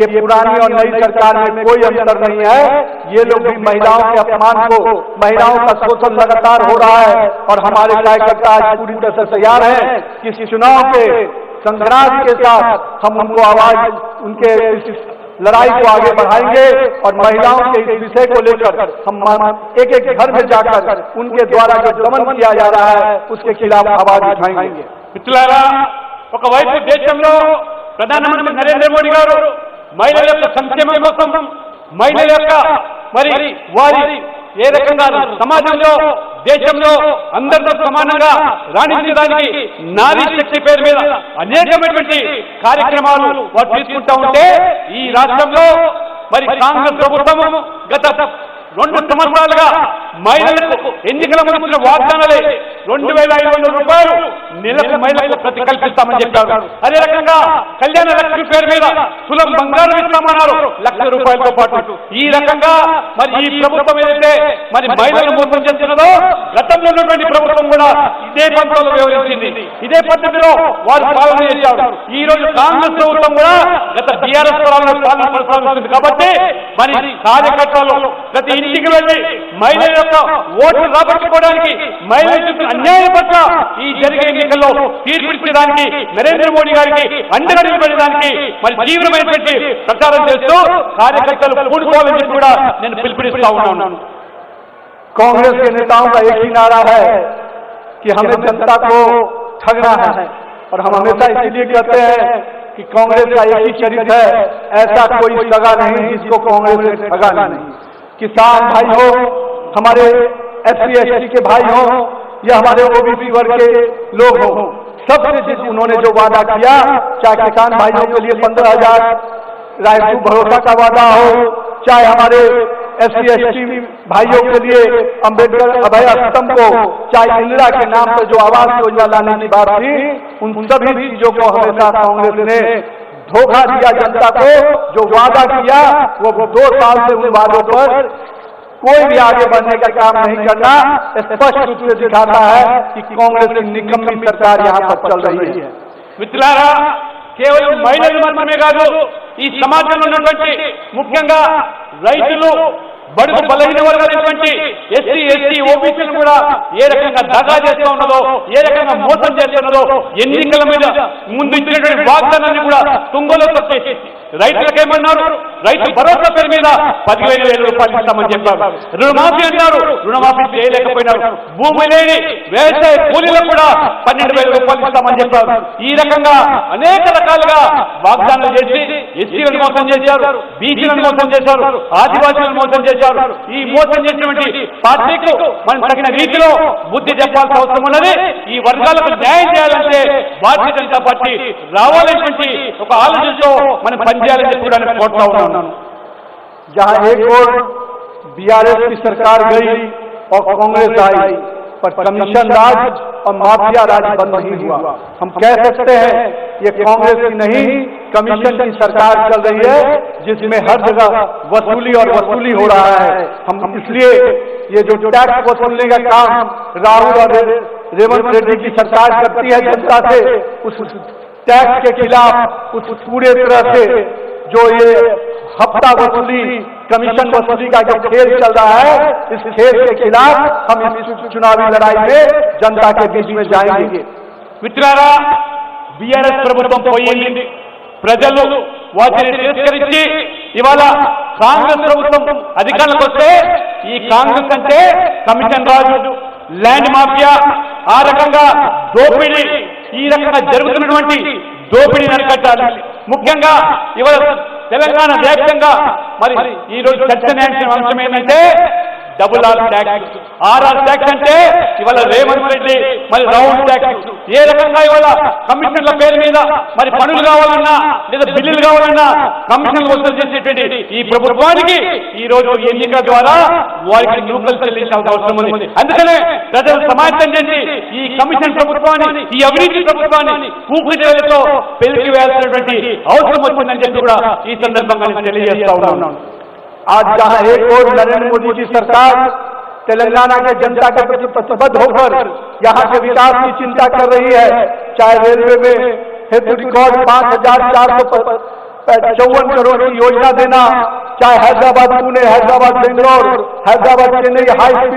कि पुरानी और नई सरकार में कोई अंतर नहीं है। ये लोग भी महिलाओं के अपमान को, महिलाओं का शोषण लगातार हो रहा है और हमारे कार्यकर्ता आज पूरी तरह से तैयार हैं कि इस चुनाव के संग्राम के साथ हम उनको आवाज, उनके लड़ाई को आगे बढ़ाएंगे और महिलाओं के इस विषय को लेकर हम एक एक घर में जाकर उनके द्वारा जो दमन किया जा रहा है उसके खिलाफ आवाज उठाएंगे। మిత్రులారా, ఒకవైపు దేశంలో ప్రధానమంత్రి నరేంద్ర మోడీ గారు మహిళల యొక్క సంక్షేమం కోసం, మహిళల యొక్క మరి వారి ఏ రకంగా సమాజంలో దేశంలో అందరితో సమానంగా రాణించడానికి నారీ శక్తి పేరు మీద అనేకమైనటువంటి కార్యక్రమాలు వారు తీసుకుంటా ఉంటే, ఈ రాష్ట్రంలో మరి కాంగ్రెస్ ప్రభుత్వం గత 2 సంవత్సరాలుగా మహిళలకు ఎన్నికల ముందు వాగ్దానాలే 2,500 రూపాయలు నెలకు మహిళలకు ప్రతి కల్పిస్తామని చెప్పారు. అదే రకంగా కళ్యాణ లక్ష్మి పేరు మీద సులభ బంగారం ఇస్తామన్నారు 1,00,000 రూపాయలతో పాటు. ఈ రకంగా మరి ఈ ప్రభుత్వం ఏదైతే మరి మహిళలను మోసం చేస్తున్నదో, గతంలో ఉన్నటువంటి ప్రభుత్వం కూడా ఇదే పంతంలో వ్యవహరించింది, ఇదే పద్ధతిలో వారు పాలన చేశారు. ఈ రోజు కాంగ్రెస్ ప్రభుత్వం కూడా గత టీఆర్ఎస్ పాలన కొనసాగుతుంది. కాబట్టి మరి కార్యకర్తలు ప్రతి ఇంటికి వెళ్ళి మహిళల యొక్క ఓట్లు రాబట్టుకోవడానికి, మహిళల చుట్టూ అన్యాయం పట్ల ఈ జరిగే ఎన్నికల్లో తీర్పిచ్చడానికి, నరేంద్ర మోడీ గారికి అండగా నిలబడడానికి మరి తీవ్రమైనటువంటి ప్రచారం చేస్తూ కార్యకర్తలు కూడుకోవాలని చెప్పి కూడా నేను పిలుపునిస్తా ఉన్నాను. कांग्रेस के नेताओं का एक ही नारा है कि हमें जनता को ठगना है और हम हमेशा इसलिए कहते हैं कि कांग्रेस का एक ही चरित्र है, ऐसा कोई ठगा नहीं जिसको कांग्रेस ने ठगा नहीं। किसान भाई हो, हमारे SC ST के भाई हो या हमारे OBC वर्ग के लोग हो, सबसे उन्होंने जो वादा किया, चाहे किसान भाइयों के लिए 15,000 रायसू भरोसा का वादा हो, चाहे हमारे SC ST भाइयों के लिए अम्बेडकर अभय स्तंभ को, चाहे इंदिरा के नाम पर जो आवास योजना लाने की बात थी, उन सभी चीजों को हमेशा कांग्रेस ने धोखा दिया जनता को। जो वादा किया वो 2 साल से उन वादों पर कोई भी आगे बढ़ने का काम नहीं करना स्पष्ट रूप से दिखाता है कि कांग्रेस की निकम्मी सरकार यहाँ पर चल रही है। మిత్రులారా, కేవలం మహిళలు మాత్రమే కాదు, ఈ సమాజంలో ఉన్నటువంటి ముఖ్యంగా రైతులు, బడుగు బలహీన వర్గాలైనటువంటి SC ST OBCలను కూడా ఏ రకంగా దగా చేస్తూ ఉన్నదో, ఏ రకంగా మోసం చేస్తున్నదో, ఎన్నికల మీద ముందు ఇచ్చినటువంటి వాగ్దానాన్ని కూడా తుంగలో తొక్కేసి రైతులకేమన్నారు, రైతు భరోసా పేరు మీద 15,000 రూపాయలు ఇస్తామని చెప్పారు. రుణమాఫీ అన్నారు, రుణమాఫీ చేయలేకపోయినారు. భూమి లేని వ్యవసాయ కూలీలకు కూడా 12,000 రూపాయలు ఇస్తామని చెప్పారు. ఈ రకంగా అనేక రకాలుగా వాగ్దానాలు చేసి SCలను మోసం చేశారు, BCలను మోసం చేశారు, ఆదివాసీలను మోసం చేశారు. ఈ మోసం చేసినటువంటి పార్టీకు మనం తగిన రీతిలో బుద్ధి చెప్పాల్సిన అవసరం ఉన్నది. ఈ వర్గాలకు న్యాయం చేయాలంటే భారతీయ జనతా పార్టీ రావాలనేటువంటి ఒక ఆలోచనతో మనం పనిచేయాలని చెప్పి కూడా నేను కోరుతా ఉన్నాను. जहां एक और BRS की सरकार गई और कांग्रेस आई, पर कमीशन राज और माफिया राज बंद नहीं हुआ। हम कह सकते हैं ये कांग्रेस की नहीं, कमीशन की सरकार चल रही है, जिसमें हर जगह वसूली और वसूली हो रहा है। हम इसलिए ये जो टैक्स वसूलने का काम राहुल और रेवंत रेड्डी की सरकार करती है जनता से, उस टैक्स के खिलाफ उस पूरे तरह से जो ये हफ्ता वसूली, कमीशन वसूली का जो खेल चल रहा है, इस खेल के खिलाफ हम इस चुनावी लड़ाई में जनता के बीच में जाएंगे। మిత్రులారా, బీఆర్ఎస్ ప్రభుత్వం పోయింది, ప్రజలు వాటిని తిరస్కరించి ఇవాళ కాంగ్రెస్ ప్రభుత్వం అధికారంలోకి వస్తే ఈ కాంగ్రెస్ అంటే కమిషన్ రాజు, ల్యాండ్ మాఫియా, ఆ రకంగా దోపిడీ, ఈ రకంగా జరుగుతున్నటువంటి దోపిడీని అరికట్టాలి. ముఖ్యంగా ఇవాళ తెలంగాణ వ్యాప్తంగా మరి ఈ రోజు చర్చనీయాంశం అంశం ఏంటంటే double R tax, RR tax అంటే ఇవాళ రేవంత్ రెడ్డి మరి రౌండ్ ట్యాక్స్. ఏ రకంగా ఇవాళ కమిషన్ల పేరు మీద మరి పనులు కావాలన్నా లేదా బిల్లులు కావాలన్నా కమిషన్లు వసూలు చేసేటువంటి ఈ ప్రభుత్వానికి ఈ రోజు ఎన్నిక ద్వారా వారికి నూకలు చెల్లించాల్సిన అవసరం ఉంది. అందుకనే ప్రజలు సమాయత్తం చేసి ఈ కమిషన్ ప్రభుత్వాన్ని, ఈ అవినీతి ప్రభుత్వాన్ని పూర్తితో పెళ్లికి వేయాల్సినటువంటి అవసరం వచ్చిందని చెప్పి కూడా ఈ సందర్భంగా నేను తెలియజేస్తా ఉన్నాను. आज जहां एक और नरेंद्र मोदी की सरकार तेलंगाना के जनता के प्रति प्रतिबद्ध होकर यहाँ के विकास की चिंता कर रही है, चाहे रेलवे में हेतु रिकॉर्ड 5,400 54 करोड़ की योजना देना, चाहे हैदराबाद पुणे, हैदराबाद बेंगलोर, हैदराबाद चेन्नई हाई स्पीड